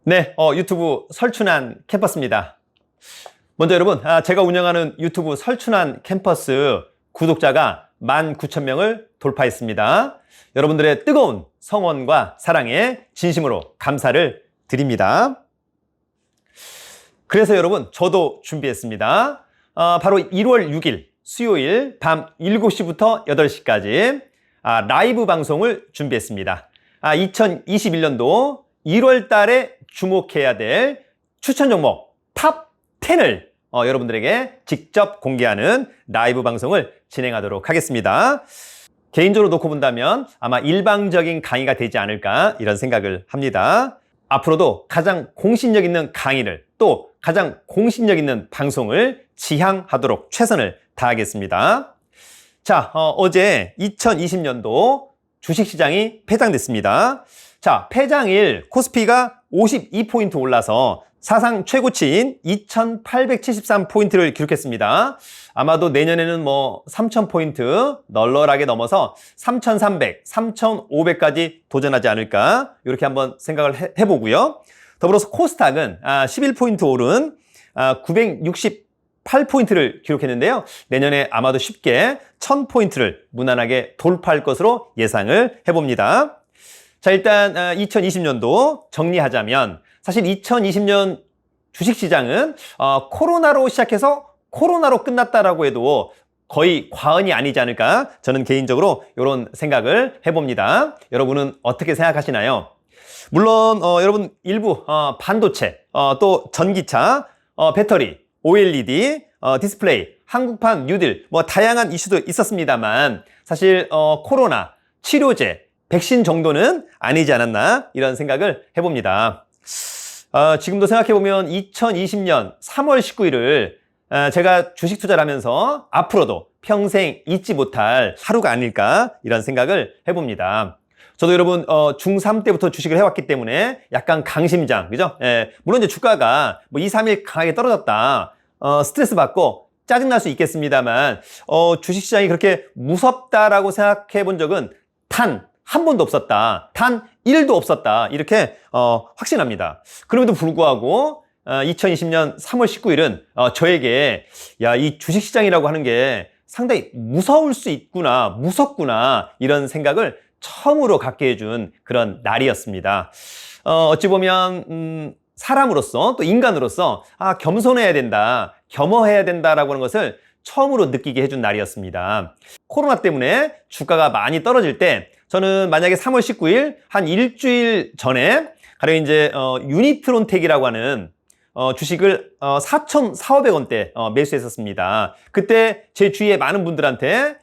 네, 유튜브 설춘환 캠퍼스입니다. 먼저 여러분, 제가 운영하는 유튜브 설춘환 캠퍼스 구독자가 19,000명을 돌파했습니다. 여러분들의 뜨거운 성원과 사랑에 진심으로 감사를 드립니다. 그래서 여러분, 저도 준비했습니다. 바로 1월 6일 수요일 밤 7시부터 8시까지 라이브 방송을 준비했습니다. 2021년도 1월 달에 주목해야 될 추천 종목 탑 10을 여러분들에게 직접 공개하는 라이브 방송을 진행하도록 하겠습니다. 개인적으로 놓고 본다면 아마 일방적인 강의가 되지 않을까 이런 생각을 합니다. 앞으로도 가장 공신력 있는 강의를 또 가장 공신력 있는 방송을 지향하도록 최선을 다하겠습니다. 자, 어제 2020년도 주식시장이 폐장됐습니다. 자, 폐장일 코스피가 52포인트 올라서 사상 최고치인 2873포인트를 기록했습니다. 아마도 내년에는 3000포인트 널널하게 넘어서 3300, 3500까지 도전하지 않을까 이렇게 한번 생각을 해보고요. 더불어서 코스닥은 11포인트 오른 968포인트를 기록했는데요. 내년에 아마도 쉽게 1000포인트를 무난하게 돌파할 것으로 예상을 해봅니다. 자, 일단 2020년도 정리하자면 사실 2020년 주식시장은 코로나로 시작해서 코로나로 끝났다라고 해도 거의 과언이 아니지 않을까 저는 개인적으로 이런 생각을 해봅니다. 여러분은 어떻게 생각하시나요? 물론 여러분 일부 반도체, 또 전기차, 배터리, OLED, 디스플레이, 한국판 뉴딜 다양한 이슈도 있었습니다만 사실 코로나, 치료제, 백신 정도는 아니지 않았나 이런 생각을 해봅니다. 지금도 생각해보면 2020년 3월 19일을 제가 주식 투자를 하면서 앞으로도 평생 잊지 못할 하루가 아닐까 이런 생각을 해봅니다. 저도 여러분 중3 때부터 주식을 해왔기 때문에 약간 강심장, 그죠? 물론 이제 주가가 2, 3일 강하게 떨어졌다, 스트레스 받고 짜증날 수 있겠습니다만 주식시장이 그렇게 무섭다라고 생각해 본 적은 한 번도 없었다. 단 1도 없었다. 이렇게 확신합니다. 그럼에도 불구하고 2020년 3월 19일은 저에게 이 주식시장이라고 하는 게 상당히 무서울 수 있구나, 무섭구나 이런 생각을 처음으로 갖게 해준 그런 날이었습니다. 어찌 보면 사람으로서 또 인간으로서 겸손해야 된다, 겸허해야 된다라고 하는 것을 처음으로 느끼게 해준 날이었습니다. 코로나 때문에 주가가 많이 떨어질 때 저는 만약에 3월 19일 한 일주일 전에 가령 이제 유니트론텍이라고 하는 주식을 4,400원대 매수했었습니다. 그때 제 주위에 많은 분들한테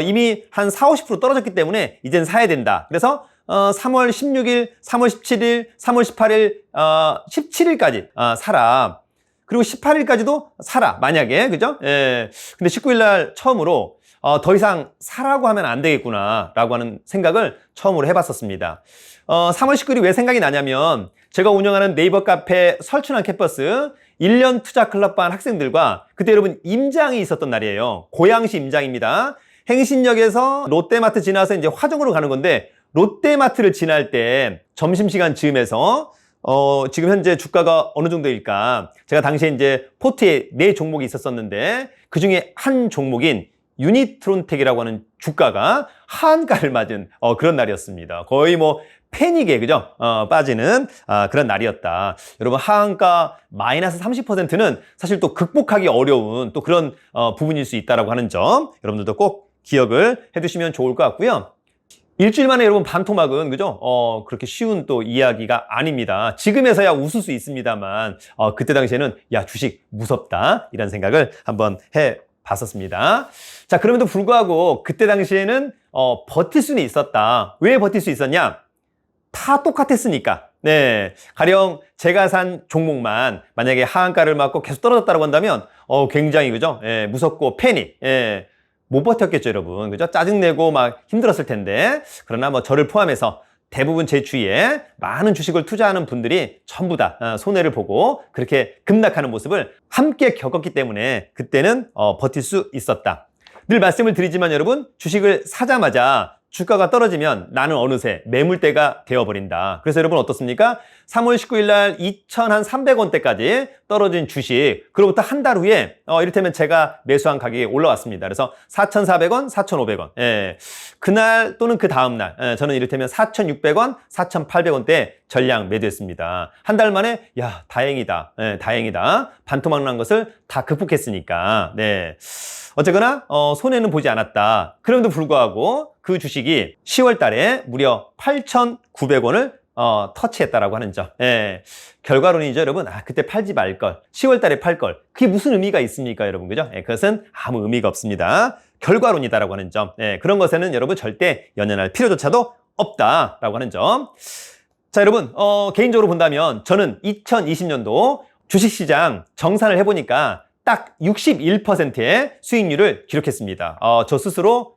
이미 한 40~50% 떨어졌기 때문에 이젠 사야 된다. 그래서 3월 16일, 3월 17일, 3월 18일, 17일까지 사라. 그리고 18일까지도 사라. 만약에, 그죠? 예. 근데 19일 날 처음으로 더 이상 사라고 하면 안 되겠구나 라고 하는 생각을 처음으로 해봤었습니다. 3월 19일이 왜 생각이 나냐면 제가 운영하는 네이버 카페 설춘환 캠퍼스 1년 투자 클럽반 학생들과 그때 여러분 임장이 있었던 날이에요. 고양시 임장입니다. 행신역에서 롯데마트 지나서 이제 화정으로 가는 건데 롯데마트를 지날 때 점심시간 즈음에서 지금 현재 주가가 어느 정도일까? 제가 당시에 이제 포트에 4종목이 있었었는데 그 중에 한 종목인 유니트론텍이라고 하는 주가가 하한가를 맞은 그런 날이었습니다. 거의 패닉에 그죠? 빠지는 그런 날이었다. 여러분 하한가 마이너스 30%는 사실 또 극복하기 어려운 또 그런 부분일 수 있다라고 하는 점 여러분들도 꼭 기억을 해두시면 좋을 것 같고요. 일주일 만에 여러분 반토막은 그죠? 그렇게 쉬운 또 이야기가 아닙니다. 지금에서야 웃을 수 있습니다만 그때 당시에는 야 주식 무섭다 이런 생각을 한번 봤었습니다. 자, 그럼에도 불구하고 그때 당시에는 버틸 수는 있었다. 왜 버틸 수 있었냐? 다 똑같았으니까. 네, 가령 제가 산 종목만 만약에 하한가를 맞고 계속 떨어졌다고 한다면 굉장히 그죠? 예, 무섭고 패닉. 예, 못 버텼겠죠, 여러분. 그죠? 짜증내고 막 힘들었을 텐데. 그러나 저를 포함해서 대부분 제 주위에 많은 주식을 투자하는 분들이 전부 다 손해를 보고 그렇게 급락하는 모습을 함께 겪었기 때문에 그때는 버틸 수 있었다. 늘 말씀을 드리지만 여러분 주식을 사자마자 주가가 떨어지면 나는 어느새 매물대가 되어버린다. 그래서 여러분 어떻습니까? 3월 19일 날 2,300원대까지 떨어진 주식, 그로부터 한 달 후에 이를테면 제가 매수한 가격이 올라왔습니다. 그래서 4,400원, 4,500원. 예. 그날 또는 그 다음날 저는 이를테면 4,600원, 4,800원대 전량 매도했습니다. 한 달 만에 야 다행이다. 예, 다행이다. 반토막 난 것을 다 극복했으니까. 네. 어쨌거나 손해는 보지 않았다. 그럼에도 불구하고 그 주식이 10월 달에 무려 8,900원을 터치했다라고 하는 점. 예. 결과론이죠, 여러분. 그때 팔지 말걸. 10월 달에 팔걸. 그게 무슨 의미가 있습니까, 여러분? 그죠? 예, 그것은 아무 의미가 없습니다. 결과론이다라고 하는 점. 예, 그런 것에는 여러분 절대 연연할 필요조차도 없다라고 하는 점. 자, 여러분, 개인적으로 본다면 저는 2020년도 주식시장 정산을 해보니까 딱 61%의 수익률을 기록했습니다. 저 스스로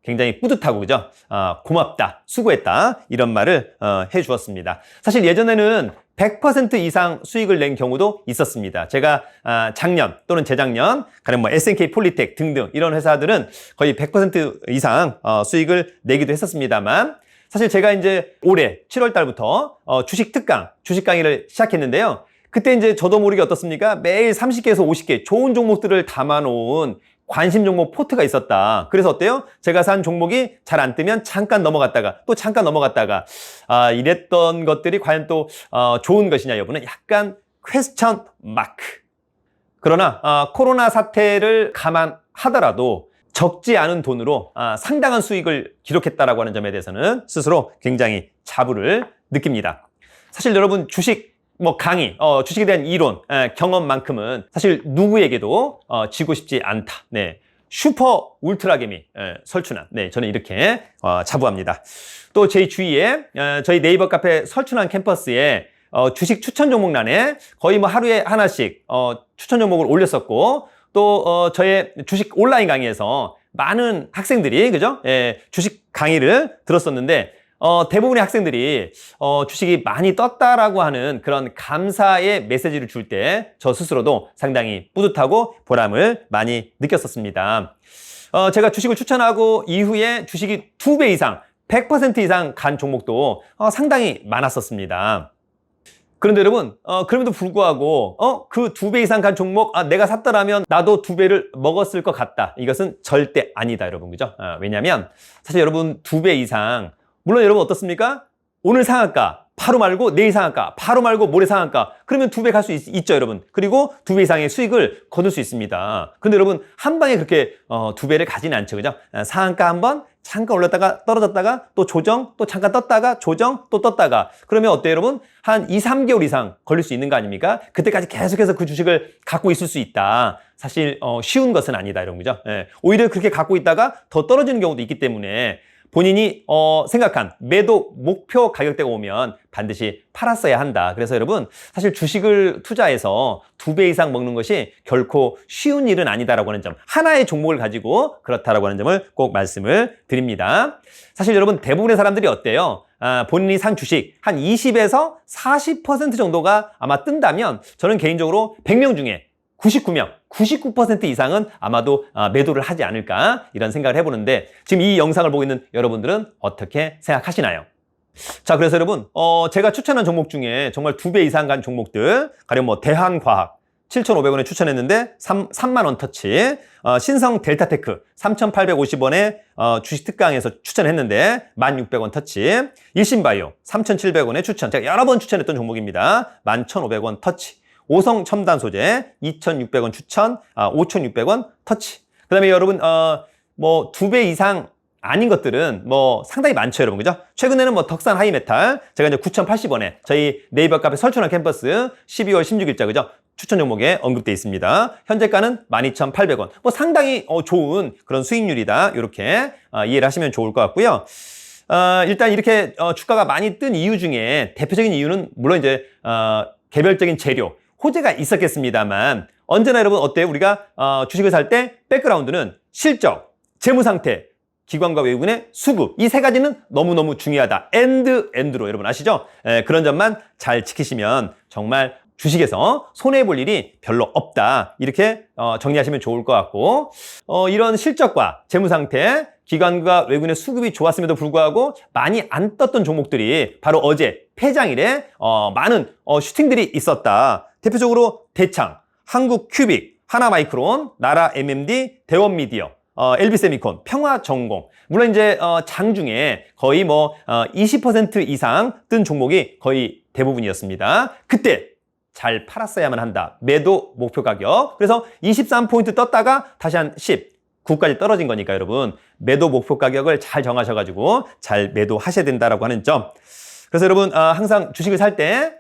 굉장히 뿌듯하고 그죠? 고맙다, 수고했다 이런 말을 해주었습니다. 사실 예전에는 100% 이상 수익을 낸 경우도 있었습니다. 제가 작년 또는 재작년 가령 뭐 SNK 폴리텍 등등 이런 회사들은 거의 100% 이상 수익을 내기도 했었습니다만 사실 제가 이제 올해 7월 달부터 주식 특강, 주식 강의를 시작했는데요. 그때 이제 저도 모르게 어떻습니까? 매일 30개에서 50개 좋은 종목들을 담아놓은 관심 종목 포트가 있었다. 그래서 어때요? 제가 산 종목이 잘 안 뜨면 잠깐 넘어갔다가 또 잠깐 넘어갔다가 이랬던 것들이 과연 또 좋은 것이냐 여부는 약간 퀘스천 마크. 그러나 코로나 사태를 감안하더라도 적지 않은 돈으로 상당한 수익을 기록했다라고 하는 점에 대해서는 스스로 굉장히 자부를 느낍니다. 사실 여러분 주식 강의, 주식에 대한 이론, 경험만큼은 사실 누구에게도 지고 싶지 않다. 네. 슈퍼 울트라 개미, 설춘환. 네, 저는 이렇게 자부합니다. 또 제 주위에 저희 네이버 카페 설춘환 캠퍼스에 주식 추천 종목란에 거의 뭐 하루에 하나씩 추천 종목을 올렸었고 또 저의 주식 온라인 강의에서 많은 학생들이 그죠? 주식 강의를 들었었는데 대부분의 학생들이 주식이 많이 떴다라고 하는 그런 감사의 메시지를 줄 때 저 스스로도 상당히 뿌듯하고 보람을 많이 느꼈었습니다. 제가 주식을 추천하고 이후에 주식이 2배 이상, 100% 이상 간 종목도 상당히 많았었습니다. 그런데 여러분, 그럼에도 불구하고 그 2배 이상 간 종목 내가 샀더라면 나도 2배를 먹었을 것 같다. 이것은 절대 아니다, 여러분. 그죠? 왜냐하면 사실 여러분 2배 이상 물론 여러분 어떻습니까? 오늘 상한가 바로 말고 내일 상한가 바로 말고 모레 상한가 그러면 2배 갈 수 있죠 여러분. 그리고 2배 이상의 수익을 거둘 수 있습니다. 근데 여러분 한 방에 그렇게 2배를 가지는 않죠. 그죠? 상한가 한번 잠깐 올랐다가 떨어졌다가 또 조정 또 잠깐 떴다가 조정 또 떴다가 그러면 어때요 여러분? 한 2, 3개월 이상 걸릴 수 있는 거 아닙니까? 그때까지 계속해서 그 주식을 갖고 있을 수 있다. 사실 쉬운 것은 아니다 이런 거죠. 오히려 그렇게 갖고 있다가 더 떨어지는 경우도 있기 때문에 본인이 생각한 매도 목표 가격대가 오면 반드시 팔았어야 한다. 그래서 여러분 사실 주식을 투자해서 2배 이상 먹는 것이 결코 쉬운 일은 아니다라고 하는 점 하나의 종목을 가지고 그렇다라고 하는 점을 꼭 말씀을 드립니다. 사실 여러분 대부분의 사람들이 어때요? 본인이 산 주식 한 20에서 40% 정도가 아마 뜬다면 저는 개인적으로 100명 중에 99명, 99% 이상은 아마도 매도를 하지 않을까 이런 생각을 해보는데 지금 이 영상을 보고 있는 여러분들은 어떻게 생각하시나요? 자, 그래서 여러분 제가 추천한 종목 중에 정말 2배 이상 간 종목들 가령 뭐 대한과학 7,500원에 추천했는데 3만 원 터치 신성 델타테크 3,850원에 주식 특강에서 추천했는데 1,600원 터치 일신바이오 3,700원에 추천 제가 여러 번 추천했던 종목입니다. 11,500원 터치 오성 첨단 소재 2,600원 추천, 5,600원 터치. 그 다음에 여러분, 뭐 2배 이상 아닌 것들은 뭐 상당히 많죠, 여러분. 그죠? 최근에는 뭐 덕산 하이메탈, 제가 이제 9,080원에 저희 네이버 카페 설춘환 캠퍼스 12월 16일자, 그죠? 추천 종목에 언급되어 있습니다. 현재가는 12,800원. 뭐 상당히 좋은 그런 수익률이다. 이렇게 이해를 하시면 좋을 것 같고요. 일단 이렇게 주가가 많이 뜬 이유 중에 대표적인 이유는 물론 이제 개별적인 재료, 호재가 있었겠습니다만 언제나 여러분 어때요? 우리가 주식을 살 때 백그라운드는 실적, 재무상태, 기관과 외국인의 수급 이 세 가지는 너무너무 중요하다. 엔드로 여러분 아시죠? 그런 점만 잘 지키시면 정말 주식에서 손해볼 일이 별로 없다. 이렇게 정리하시면 좋을 것 같고 이런 실적과 재무상태, 기관과 외국인의 수급이 좋았음에도 불구하고 많이 안 떴던 종목들이 바로 어제 폐장일에 많은 슈팅들이 있었다. 대표적으로 대창, 한국큐빅, 하나마이크론, 나라 MMD, 대원미디어, LB세미콘, 평화전공. 물론 이제 장중에 거의 20% 이상 뜬 종목이 거의 대부분이었습니다. 그때 잘 팔았어야만 한다. 매도 목표 가격. 그래서 23포인트 떴다가 다시 한 19까지 떨어진 거니까 여러분 매도 목표 가격을 잘 정하셔가지고 잘 매도하셔야 된다라고 하는 점. 그래서 여러분 항상 주식을 살 때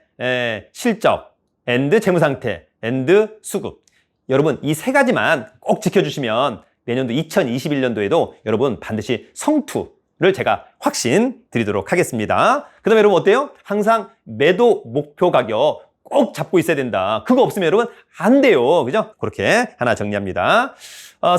실적, 앤드 재무상태, 앤드 수급. 여러분 이 세 가지만 꼭 지켜주시면 내년도 2021년도에도 여러분 반드시 성투를 제가 확신 드리도록 하겠습니다. 그 다음에 여러분 어때요? 항상 매도 목표 가격 꼭 잡고 있어야 된다. 그거 없으면 여러분 안 돼요. 그죠? 그렇게 하나 정리합니다.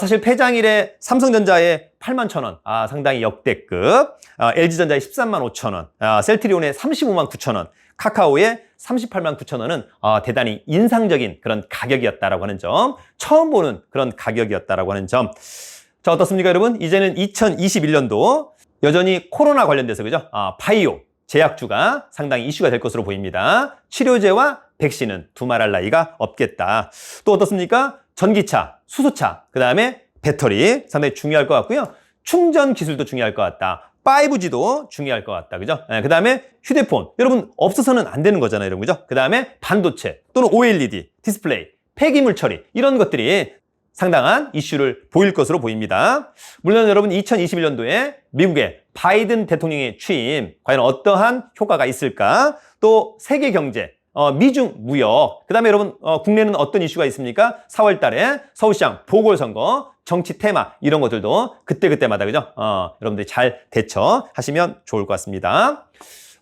사실 폐장일에 삼성전자에 81,000원, 상당히 역대급. LG전자에 135,000원, 셀트리온에 359,000원, 카카오에 389,000원은 대단히 인상적인 그런 가격이었다라고 하는 점, 처음 보는 그런 가격이었다라고 하는 점. 자, 어떻습니까, 여러분? 이제는 2021년도 여전히 코로나 관련돼서 그죠? 바이오 제약주가 상당히 이슈가 될 것으로 보입니다. 치료제와 백신은 두말할 나위가 없겠다. 또 어떻습니까? 전기차, 수소차, 그 다음에 배터리 상당히 중요할 것 같고요. 충전 기술도 중요할 것 같다. 5G도 중요할 것 같다. 그죠? 그 다음에 휴대폰. 여러분, 없어서는 안 되는 거잖아요. 여러분. 그죠? 그 다음에 반도체 또는 OLED, 디스플레이, 폐기물 처리. 이런 것들이 상당한 이슈를 보일 것으로 보입니다. 물론 여러분 2021년도에 미국의 바이든 대통령의 취임, 과연 어떠한 효과가 있을까? 또 세계 경제, 미중 무역, 그 다음에 여러분 국내는 어떤 이슈가 있습니까? 4월 달에 서울시장 보궐선거, 정치 테마 이런 것들도 그때그때마다 그죠? 여러분들이 잘 대처하시면 좋을 것 같습니다.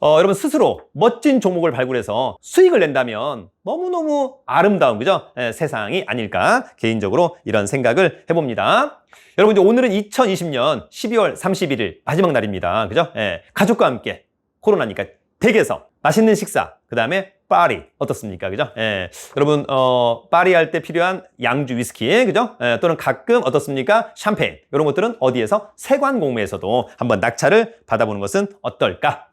여러분 스스로 멋진 종목을 발굴해서 수익을 낸다면 너무너무 아름다운 그죠? 세상이 아닐까 개인적으로 이런 생각을 해봅니다. 여러분 이제 오늘은 2020년 12월 31일 마지막 날입니다. 그죠? 가족과 함께 코로나니까 댁에서 맛있는 식사, 그 다음에 파리 어떻습니까? 그죠? 여러분 파리 할 때 필요한 양주 위스키, 그죠? 또는 가끔 어떻습니까? 샴페인 이런 것들은 어디에서 세관공매에서도 한번 낙찰을 받아보는 것은 어떨까?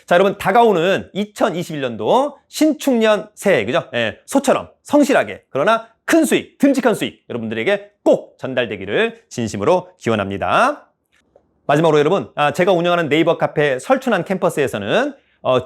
자, 여러분 다가오는 2021년도 신축년 새해, 그죠? 소처럼 성실하게 그러나 큰 수익, 듬직한 수익 여러분들에게 꼭 전달되기를 진심으로 기원합니다. 마지막으로 여러분 제가 운영하는 네이버 카페 설춘한 캠퍼스에서는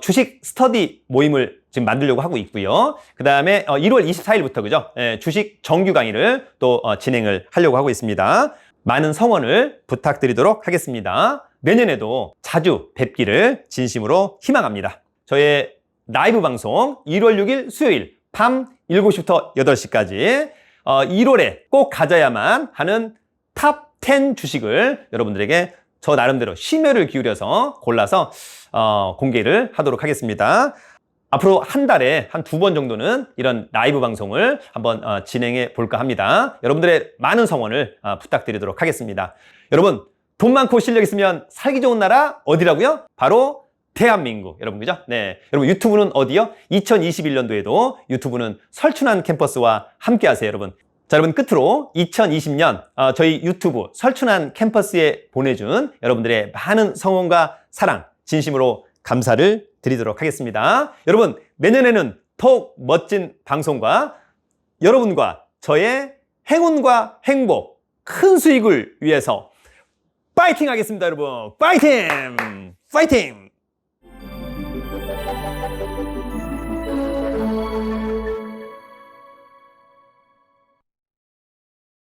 주식 스터디 모임을 지금 만들려고 하고 있고요. 그 다음에 1월 24일부터 그죠? 주식 정규 강의를 또 진행을 하려고 하고 있습니다. 많은 성원을 부탁드리도록 하겠습니다. 내년에도 자주 뵙기를 진심으로 희망합니다. 저의 라이브 방송 1월 6일 수요일 밤 7시부터 8시까지 1월에 꼭 가져야만 하는 탑 10 주식을 여러분들에게 저 나름대로 심혈을 기울여서 골라서 공개를 하도록 하겠습니다. 앞으로 한 달에 한 2번 정도는 이런 라이브 방송을 한번 진행해 볼까 합니다. 여러분들의 많은 성원을 부탁드리도록 하겠습니다. 여러분 돈 많고 실력 있으면 살기 좋은 나라 어디라고요? 바로 대한민국. 여러분 그죠? 네. 여러분 유튜브는 어디요? 2021년도에도 유튜브는 설춘한 캠퍼스와 함께 하세요, 여러분. 자, 여러분 끝으로 2020년 저희 유튜브 설춘한 캠퍼스에 보내준 여러분들의 많은 성원과 사랑 진심으로 감사를 드리도록 하겠습니다. 여러분 내년에는 더욱 멋진 방송과 여러분과 저의 행운과 행복, 큰 수익을 위해서 파이팅 하겠습니다, 여러분. 파이팅! 파이팅!